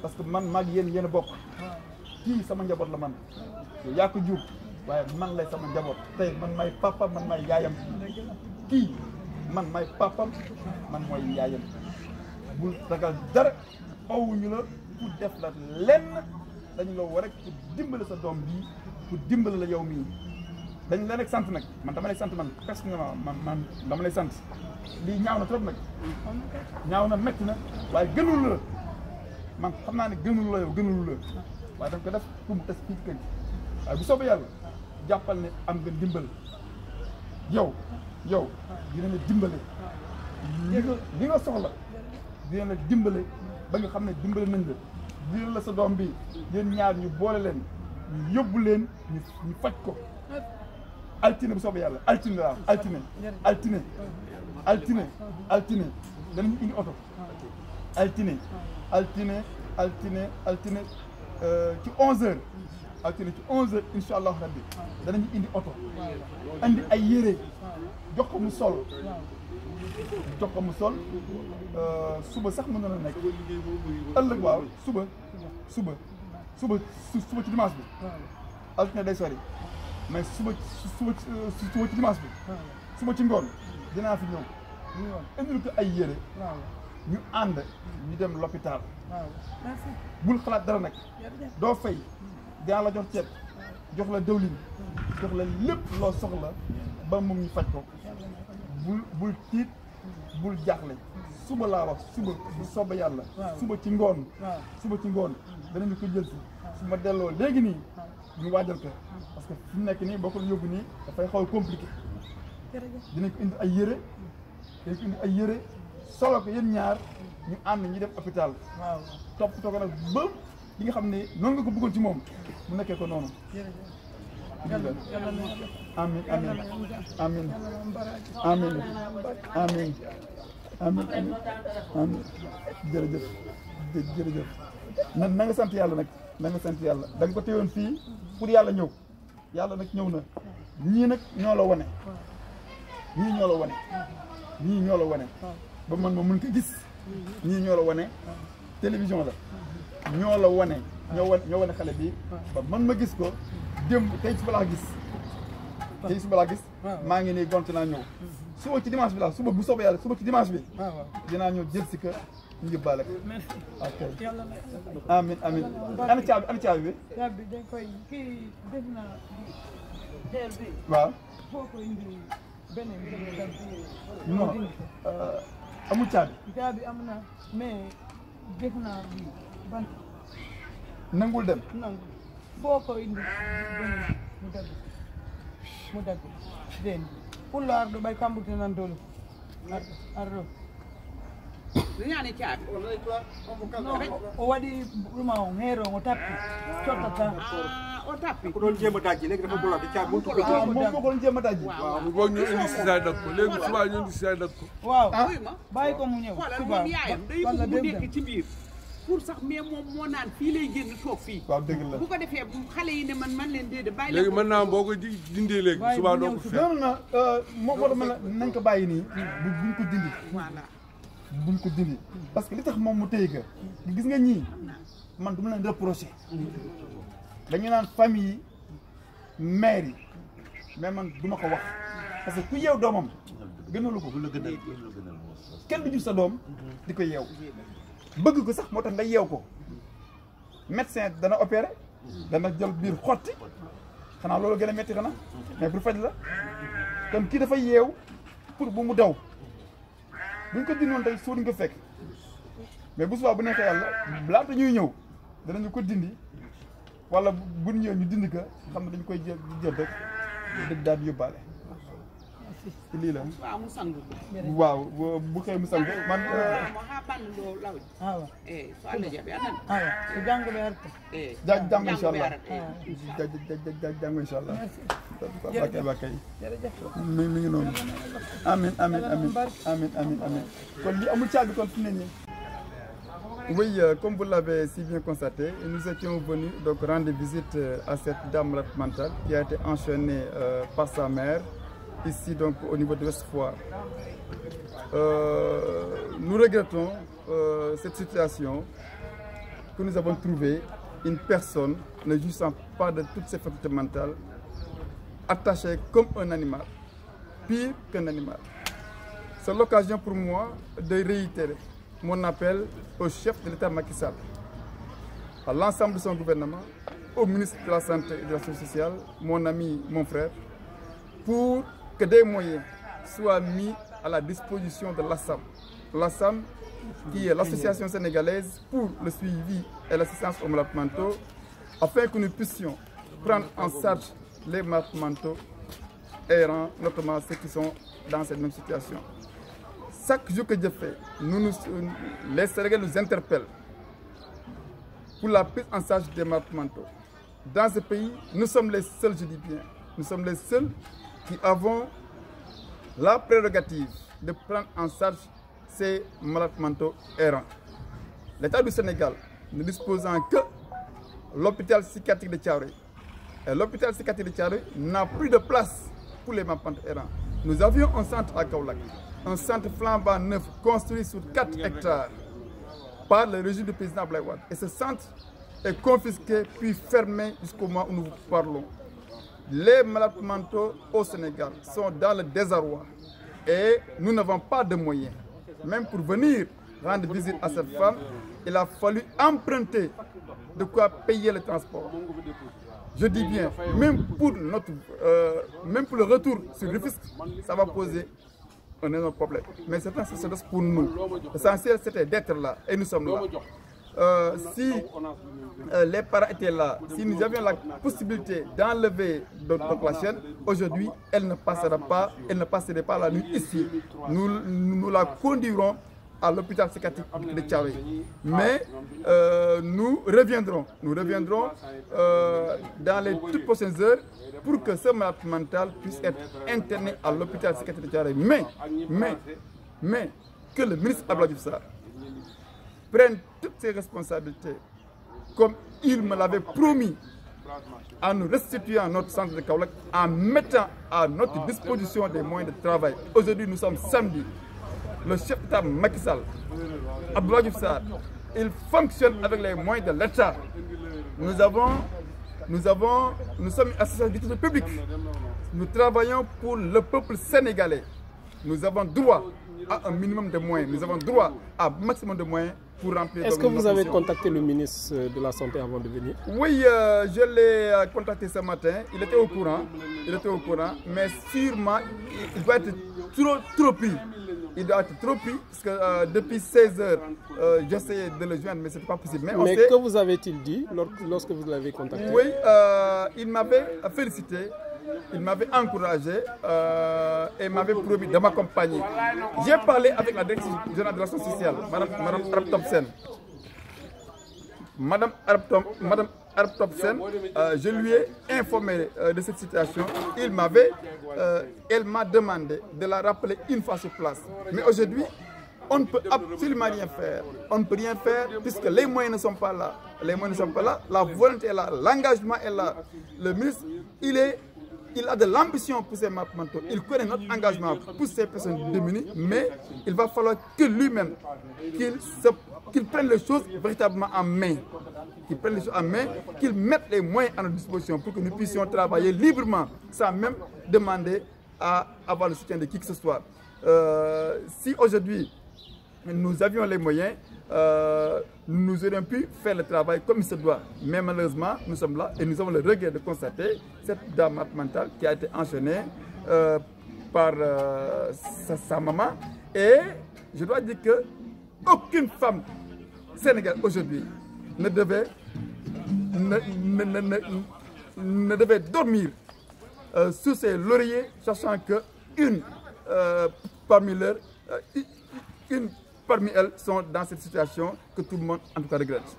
parce que man maag yéen a bokk kii sama njaboot la man yow yaa ko jur waaye man lay sama njaboot tey man may papa man may yaayam kii man may papam man mooy yaayam bul ragal dara awuñu la pour def la lenn dañu la war rek pour dimbale sa doom bii pour dimbale la yow mii dañ la rek sant nag man dama lay sant man personnellement man dama lay sant lii ñaaw na trop nag ñaaw na métti na waaye gënul la man xam naa ne gënul la yow gënul la waaye danga ko def pour mu des fii ci kër gi waaye bu soobee yàlla jàppal ne am nga dimbal yow dina la dimbale li nga soxla dina la dimbale ba nga xam ne dimbale nañ la dina la sa doom bi yéen ñaar ñu boole leen ñu yóbbu leen ñu faj ko altine bu soobee yàlla altine la altine danañu indi oto altine ci 11h altine ci 11h incha allah rabbi danañu indi oto andi ay yére jox ko mu sol suba sax mën na la nekk ëllëg waaw suba ci dimanche bi altine day sori mais suba ci dimanche bi suba ci ngoon dinaa fi ñëw indil ko ay yére ñu ànd ñu dem l'hôpital bul xalaat dara nag doo fay dinaa la jox ceeb jox la dëwlin jox la lépp loo soxla ba moom ñu faj ko bul tiit bul jaaxle suba laa wax suba bu soobee yàlla suba ci ngoon danañu ko jël si su ma delloo léegi nii ñu waajal ko parce que fi mu nekk nii boo ko yóbbu nii dafay xaw a compliqué dinañ ko indi ay yére solo ko yéen ñaar ñu ànd ñu dem hôpital toppatoo ko nag ba li nga xam ne noonu nga ko bëggoon ci moom mu nekkee ko noonu amin jërëjëf na nga sant yàlla nag da nga ko téyoon fii pour yàlla ñëw yàlla nag ñëw na ñii nag ñoo la wane ñii ñoo la wane ba man ma mun ko gis ñii ñoo la wane télévision la ñoo la wane ñoo wane xale bi ba man ma gis ko démb tey suba laa gis maa ngi nii gont naa ñëw suba ci dimanche bi la suba bu soobee yàlla suba ci dimanche bi dinaa ñëw jël si ka ñu yóbbaale ko ok amin ana caabi bi dañ koy kii def na xeer bi waaw foo ko indi beneen non amul caabi am na mais def naa bant nangul dem foo ko indi beneen mu dagg den pullo arɗo ɓay kamɓurte nan dolo arɗo ñaani caabi o waɗi ɗuma o heero o tappi cottata o tappi ko doon jéem a dajji léegi dafa bloqué caabi mu tukki moom moo ko doon jéem a dajji waaw bu boog ñu indi si saa dag ko léegi suba ñu indi si saa dag ko waaw bàyyi ko mu ñëw xoolal moom yaayam day bëgg mu nekk ci biir pour sax mais moom moo naan fii lay génn toog fii waaw dëgg la bu ko defee xale yi ne man leen déedéet bàyyi léegi mën naa boo ko dindee léegi suba doo ko fekk non moo tax ma nañ ko bàyyi nii buñ ko dindi voilà buñ ko dindi parce que li tax moom mu téye ka gis nga ñii man du ma leen reproché dañu naan famille yi mère yi mais man du ma ko wax parce que ku yeew doomam gënalu ko kenn du jur sa doom di ko yeew bëgg ko sax moo tax nga yeew ko médecin dana opéré dana jël biir xotti xanaa loolu gën a métti xanaa mais pour faj la kon kii dafa yeew pour bu mu daw buñ ko dindi woon tey suuduñ ko fekk mais bu subaa bu neexee yàlla laata ñuy ñëw danañu ko dindi wala bu ñëwee ñu dindi ko xam ne dañu koy jël rek dëgg daal di yóbbaale lii la waaw mu sang waaw bu xëy mu sang man mo ha banndo lawdi awa so Allah jaɓi anan awa ko janggo ɓe arta jàng inchallah jàng inchallah bakay mi ngi noonu amin kon li amul caabi kon fi ne nii oui, comme vous l'avez si bien constaté, nous étions venus donc rendre visite à cette dame malade mentale qui a été enchaînée par sa mère ici donc au niveau de l'Ouest Foire. Nous regrettons cette situation que nous avons trouvé une personne ne jouissant pas de toutes ses facultés mentales, attachée comme un animal, pire qu'un animal. C'est l'occasion pour moi de réitérer mon appel au chef de l'État Macky Sall, à l'ensemble de son gouvernement, au ministre de la Santé et de l'Action sociale, mon ami, mon frère, pour que des moyens soient mis à la disposition de l'ASSAM. L'ASSAM, qui est l'association sénégalaise pour le suivi et l'assistance aux malades mentaux, afin que nous puissions prendre en charge les malades mentaux errants, notamment ceux qui sont dans cette même situation. Chaque jour que je fais, les Sénégalais nous interpellent pour la prise en charge des malades mentaux. Dans ce pays, nous sommes les seuls, je dis bien, nous sommes les seuls qui avons la prérogative de prendre en charge ces malades mentaux errants. L'État du Sénégal ne disposant que l'hôpital psychiatrique de Thiaroye. Et l'hôpital psychiatrique de Thiaroye n'a plus de place pour les malades mentaux errants. Nous avions un centre à Kaolack, un centre flambant neuf construit sur 4 hectares par le régime du président Abdoulaye Wade. Et ce centre est confisqué puis fermé jusqu'au moment où nous vous parlons. Les malades mentaux au Sénégal sont dans le désarroi et nous n'avons pas de moyens. Même pour venir rendre visite à cette femme, il a fallu emprunter de quoi payer le transport. Je dis bien, même pour le retour sur Rufisque, ça va poser un énorme problème. Mais c'est un sacerdoce pour nous. L'essentiel, c'était d'être là et nous sommes là. Si les parents étaient là, si nous avions la possibilité d'enlever notre chaîne, aujourd'hui, elle ne passera pas, elle ne passerait pas la nuit ici. Nous la conduirons à l'hôpital psychiatrique de Thiaroye. Mais nous reviendrons dans les toutes prochaines heures pour que ce malade mental puisse être interné à l'hôpital psychiatrique de Thiaroye. Mais que le ministre Abdoulaye Diouf Sarr prenne toutes ses responsabilités, comme il me l'avait promis, en nous restituant notre centre de Kaolack, en mettant à notre disposition des moyens de travail. Aujourd'hui, nous sommes samedi. Le chef d'État Macky Sall, Abdoulaye Diouf Sarr, il fonctionne avec les moyens de l'État. Nous sommes une association d'utilité publique. Nous travaillons pour le peuple sénégalais. Nous avons droit à un minimum de moyens. Nous avons droit à un maximum de moyens pour remplir. Est-ce que vous avez contacté le ministre de la Santé avant de venir? Oui, je l'ai contacté ce matin. Il était au courant. Mais sûrement, il doit être trop pris. Il doit être trop pris parce que depuis 16 heures, j'essayais de le joindre, mais ce n'est pas possible. Mais que vous avait-il dit lorsque vous l'avez contacté? Oui, il m'avait félicité, il m'avait encouragé et m'avait promis de m'accompagner. J'ai parlé avec la directrice générale de l'action sociale, Madame Arab Topsen. Madame Arab Topsen, je lui ai informé de cette situation. Elle m'a demandé de la rappeler une fois sur place. Mais aujourd'hui, on ne peut absolument rien faire. On ne peut rien faire puisque les moyens ne sont pas là. La volonté est là, l'engagement est là. Le ministre, il a de l'ambition pour ces malades mentaux. Il connaît notre engagement pour ces personnes démunies, mais il va falloir que lui-même, qu'il prenne les choses véritablement en main. Qu'il mette les moyens à notre disposition pour que nous puissions travailler librement, sans même demander à avoir le soutien de qui que ce soit. Si aujourd'hui, nous avions les moyens, nous aurions pu faire le travail comme il se doit. Mais malheureusement, nous sommes là et nous avons le regret de constater cette dame mentale qui a été enchaînée par sa maman. Et je dois dire que aucune femme sénégalaise aujourd'hui ne devait dormir sous ses lauriers, sachant que parmi elles sont dans cette situation que tout le monde en tout cas regrette.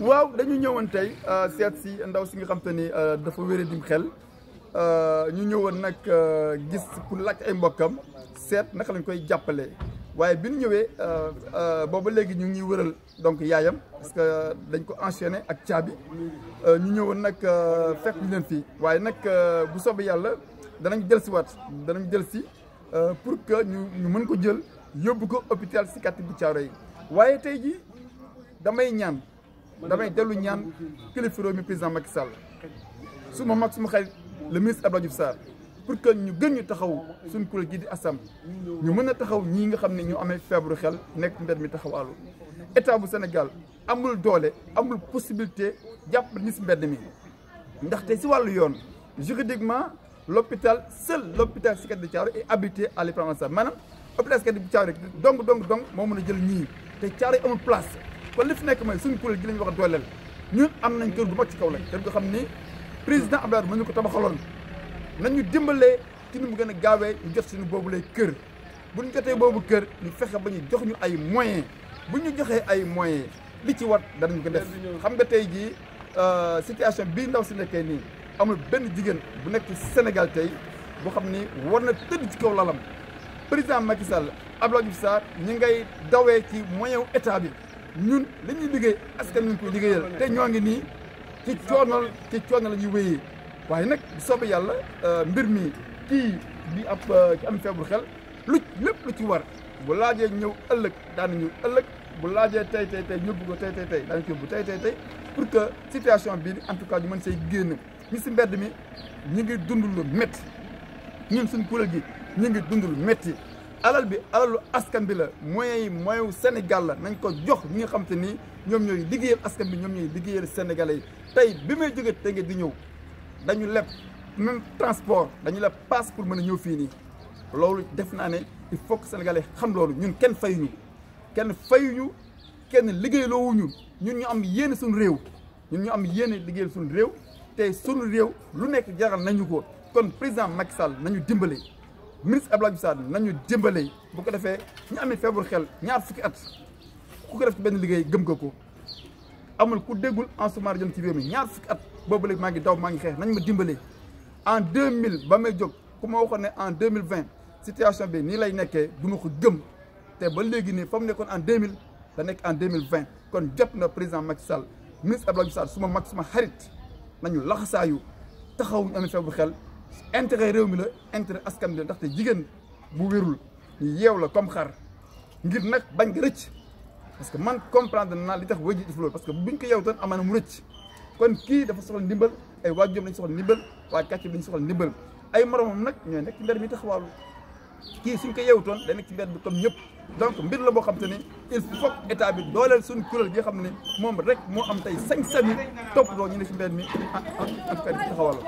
waaw dañu ñëwoon tey seet si ndaw si nga xam te ni dafa wéré dim xel ñu ñëwoon nag gis pour laaj ay mbokkam seet naka lañ koy jàppale waaye bi ñu ñëwee booba léegi ñu ngi wëral donc yaayam parce que dañ ko enchaîné ak caabi ñu ñëwoon nag fekk ñu leen fii waaye nag bu soobee yàlla danañ jël si pour que ñu mën ko jël yóbbu ko hôpital psychiatrique bu Thiaroye waaye tey jii damay dellu ñaan kilifa réew mi président Macky Sall suma mag suma xarit le ministre Abdoulaye Diouf Sarr pour que ñu gën ñu taxaw suñu kuréel gi di ASSAMM ñu mën a taxaw ñii nga xam ne ñu amee feebaru xel nekk mbedd mi taxaw àllu état bu Sénégal amul doole amul possibilité jàpp ñi si mbedd mi ndaxte si wàllu yoon juridiquement l'hôpital psychiatrique de Thiaroye est habilité à les prendre en charge maanaam hôpital psychiatrique de Thiaroye donc moo mën a jël ñii te Thiaroye amul place kon li fi nekk mooy suñu kuréel gi lañu wax a dooleel ñun am nañ kër gu mag ci kaw la kër nga xam ni président Abdoulaye mën ñu ko tabaxaloon nañu dimbalee ci ni mu gën a gaawee ñu jot suñu boobu lay kër bu ñu jotee boobu kër ñu fexe ba ñu jox ñu ay moyens bu ñu joxee ay moyens li ci wat danañ ko def xam nga tey jii situation bii ndaw si nekkee nii amul benn jigéen bu nekk ci Sénégal tey boo xam ni war na tëdd ci kaw lalam président Macky Sall Abdoulaye Diouf Sarr ñi ngay dawee ci moyen état bi ñun li ñuy liggéey askan ñu koy liggéeyal te ñoo ngi nii ci coono la ñuy wéyee waaye nag bu soobee yàlla mbir mi kii di ab ki am feebaru xel lépp lu ci war bu laajee ñëw ëllëg daanañu ëllëg bu laajee tey ñëbbu ko tey daanañ ko yóbbu tey pour que situation bii en tout cas ñu mën say génn ñi si mbedd mi ñu ngi dund lu métti ñun suñ kuréel gi ñu ngi dund lu métti alal bi alalu askan bi la moyen Sénégal la nañ ko jox ñi nga xam te ni ñoom ñooy liggéeyal askan bi ñoom ñooy liggéeyal sénégalais yi tey bi may jógee tey nga di ñëw dañu leb même transport dañu leb passe pour mën a ñëw fii nii loolu def naa ne il faut que sénégalais xam loolu ñun kenn fayuñu kenn liggéeyloowuñu ñun ñu am yéene suñu réew liggéeyal suñu réew tey suñu réew lu nekk jaral nañu ko kon président Macky Sall nañu dimbale ministre Abdoulaye Diouf Sarr nañu dimbale bu ko defee ñu amee feebaru xel ñaar fukki at ku ko def ci benn liggéey gëm nga ko amul ku déggul Ansoumana Dione ci réew mi ñaar fukki at boobu léegi maa ngi daw maa ngi xeex nañ ma dimbale en 2000 ba may jóg ku ma waxoon ne en 2020 situation bi nii lay nekkee du ma ko gëm te ba léegi nii fa mu nekkoon en 2000 da nekk en 2020 kon jot na président Macky Sall ministre Abdoulaye Diouf Sarr suma mag suma xarit nañu laxasaayu taxaw ñu amee feebaru xel intérêt réew mi la intérêt askan bi la ndaxte jigéen bu wérul ñu yeew la comme xar ngir nag bañ nga rëcc parce que man comprendre naa li tax wéy ji def loolu parce que buñ ko yeewtoon amaana mu rëcc kon kii dafa soxla ndimbal ay waajuram lañ soxla ndimbal waa kàcc bi lañ soxla ndimbal ay moromam nag ñooy nekk ci mbedd mi taxawaalu kii suñ ko yeewutoon day nekk ci mbedd bi comme ñëpp donc mbir la boo xam te ne il faut état bi dooleel suñ kuréel gi nga xam ne moom rek moo am tey sañ-sañu toppatoo ñu ne ci mbedd mi en tout cas di taxawaalu